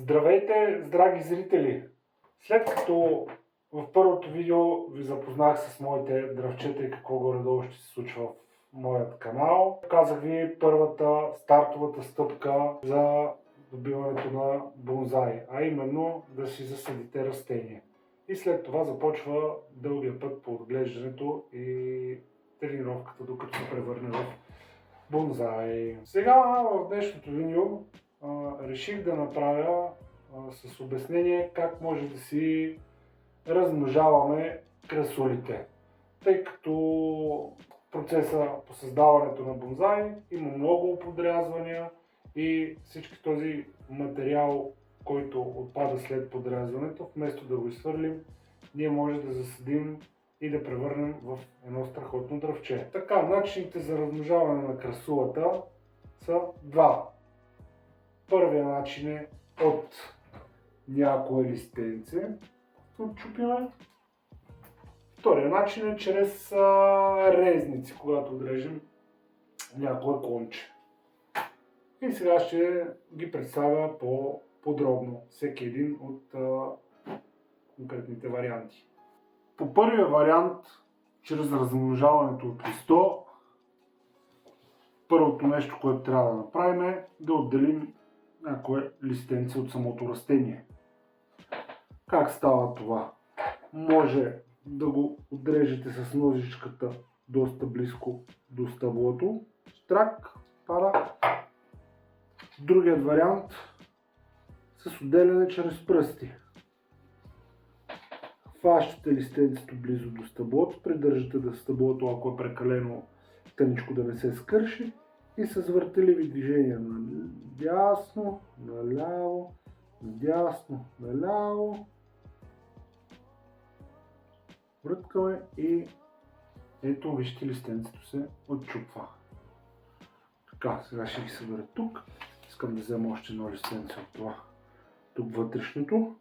Здравейте, драги зрители! След като в първото видео ви запознах с моите дръвчета и какво горе-долу ще се случва в моят канал, казах ви първата стартовата стъпка за добиването на бонзай, а именно да си засадите растение. И след това започва дългия път по отглеждането и тренировката, докато се превърне в бонзай. Сега в днешното видео реших да направя с обяснение как може да си размножаваме красулите. Тъй като процеса по създаването на бонзай има много подрязвания и всички този материал, който отпада след подрязването, вместо да го изхвърлим, ние може да засадим и да превърнем в едно страхотно дръвче. Така, начините за размножаване на красулата са два. Първият начин е от някое листенце, отчупиме. Вторият начин е чрез резници, когато отрежем някое конче. И сега ще ги представя по-подробно, всеки един от конкретните варианти. По първия вариант, чрез размножаването от листо, първото нещо, което трябва да направим е да отделим някое листенце от самото растение. Как става това? Може да го отрежете с ножичката доста близко до стъблото. Штрак, пара. Другият вариант с отделяне чрез пръсти. Хващате листенцето близо до стъблото, придържате да стъблото, ако е прекалено тъничко, да не се скърши, и с въртеливи движения надясно, наляво, надясно, наляво. Връткаме и ето, вижте, листенцето се отчупва. Така, сега ще ги събера тук. Искам да взема още едно листенце от това. Тук вътрешното.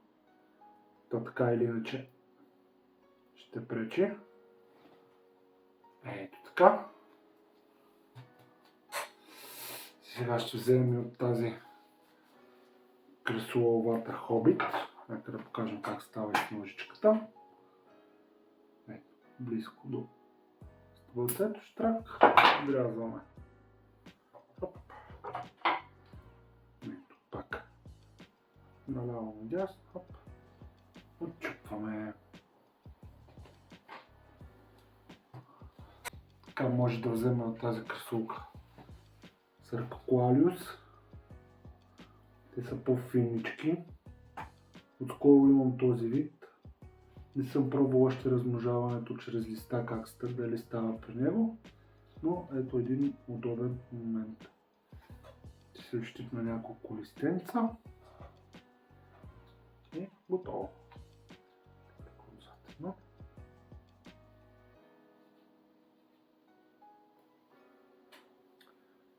То така или иначе ще пречи. Ето така. Сега ще вземем от тази красуловата хобит. Нека да покажем как става и с ножичката. Ето, близко до стъбълцето, штрак. Отрязваме. Ето пак. Наляво надясно. Хоп. Отчупваме. Така може да вземем от тази красулка Serpukalius. Те са по-финички. Отскоро имам този вид. Не съм пробвал още размножаването чрез листа, дали става при него, но ето един удобен момент. Ще се ощипна няколко листенца и готово.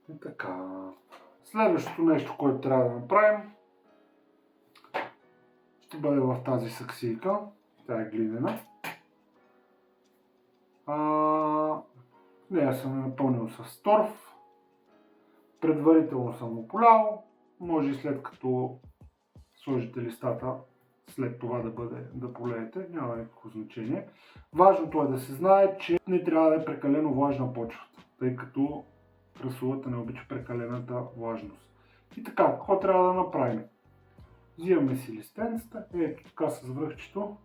И така. Следващото нещо, което трябва да направим, ще бъде в тази саксийка. Тя е глинена. Нея съм напълнил с торф. Предварително съм го полял. Може и след като сложите листата, след това да полеете. Няма никакво значение. Важното е да се знае, че не трябва да е прекалено влажна почвата, тъй като красулата не обича прекалената влажност. И така, какво трябва да направим? Взимаме си листенцата, ето така с връхчето,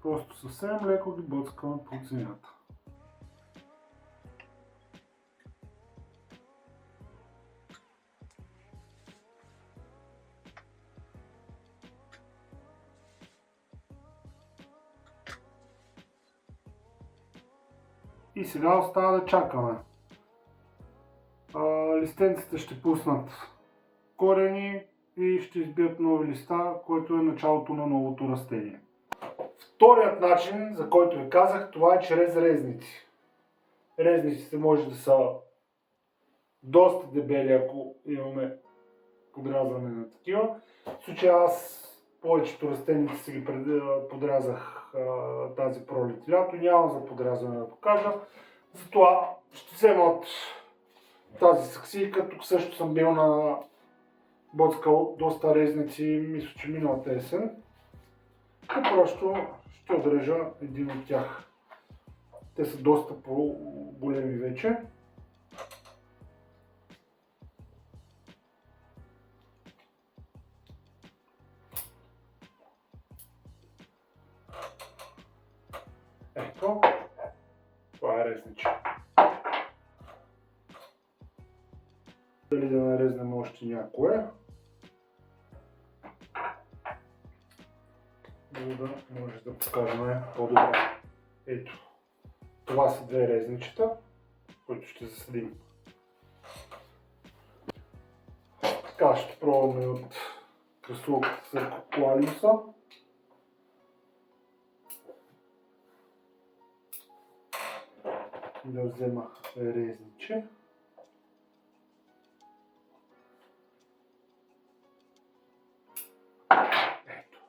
просто съвсем леко ги бъцкаме под земята. И сега остава да чакаме. Листенците ще пуснат корени и ще избият нови листа, което е началото на новото растение. Вторият начин, за който ви казах, това е чрез резници. Резниците може да са доста дебели, ако имаме подрязване на такива. В случая аз повечето растения си ги подрязах тази пролет и лято. Нямам за подрязване да покажа. Затова ще взема от тази саксийка. Тук също съм бил на боцкал доста резници, мисля, че миналата есен. И просто ще отрежа един от тях. Те са доста по-големи вече. Ето, това е резниче. Дали да нарезнем още някое, за да може да покажем по-добре. Ето, това са две резничета, които ще засадим. Така ще пробваме от кръстулката Циркоклалиуса. Да взема резниче. Ето.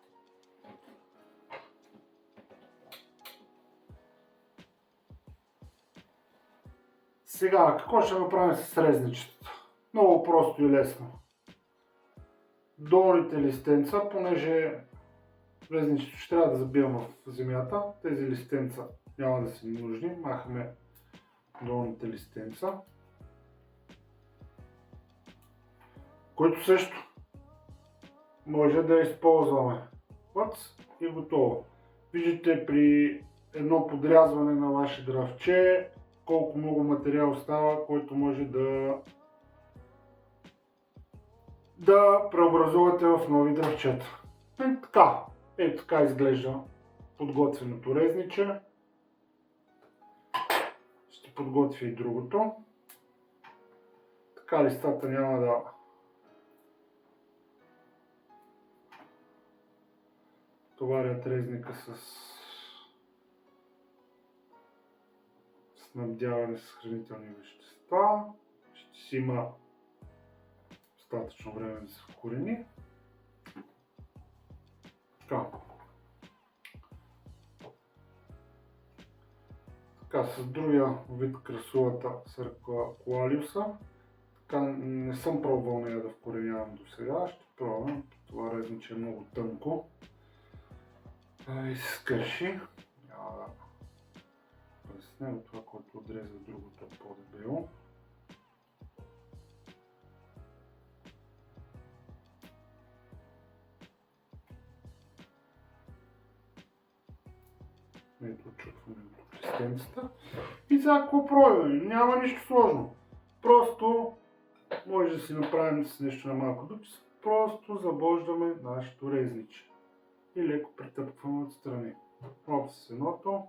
Сега, какво ще направим с резничетата? Много просто и лесно. Долните листенца, понеже резничето ще трябва да забивам в земята, тези листенца няма да са нужни, махаме долните листенца, които също може да използваме. И готово. Виждате при едно подрязване на ваше дръвче колко много материал остава, който може да преобразувате в нови дръвчета. Така изглежда подготвеното резниче. Ще подготвя и другото. Така листата няма да товарят резника с снабдяване с хранителни вещества. Ще си има достатъчно време да се вкорени. Така, с другия вид кръсулата Циркоклалиуса. Така не съм пробвал нея да вкоренявам до сега. Ще пробвам. Това резниче е много тънко и се скърши. Няма да през него това, което отреза другото по-дебело. Ето, отчупваме от листенцата. И сега какво пробваме? Няма нищо сложно. Просто може да си направим с нещо на малко дупчица. Просто забождаме нашето резниче. И леко претъпкваме отстрани. Хоп с едното.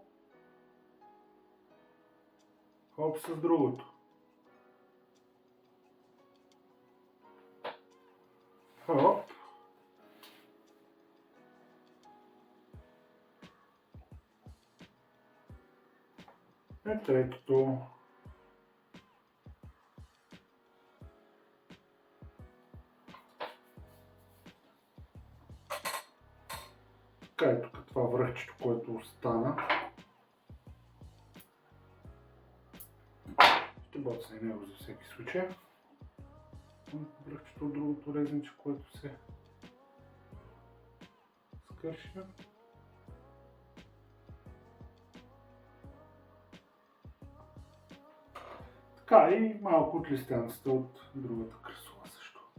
Хоп с другото. Хоп. И третото. Така е тук това връхчето, което остана. Ще боцна и него за всеки случай. Връхчето от другото резниче, което се скърши. Така и малко от листенцата от другата кръсула също.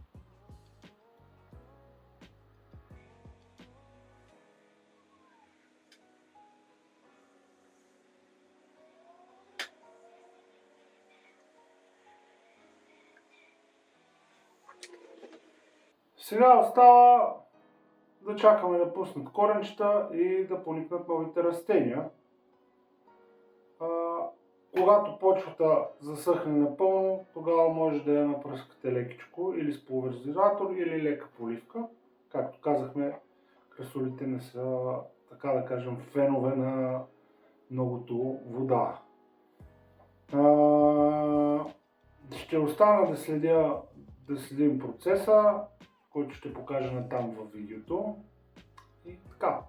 Сега остава да чакаме да пуснат коренчета и да поникнат новите растения. Когато почвата засъхне напълно, тогава може да я напръскате лекичко или с пулверизатор, или лека поливка. Както казахме, кръсулите не са, така да кажем, фенове на многото вода. Ще остана да следим процеса, който ще покажа там във видеото. И така.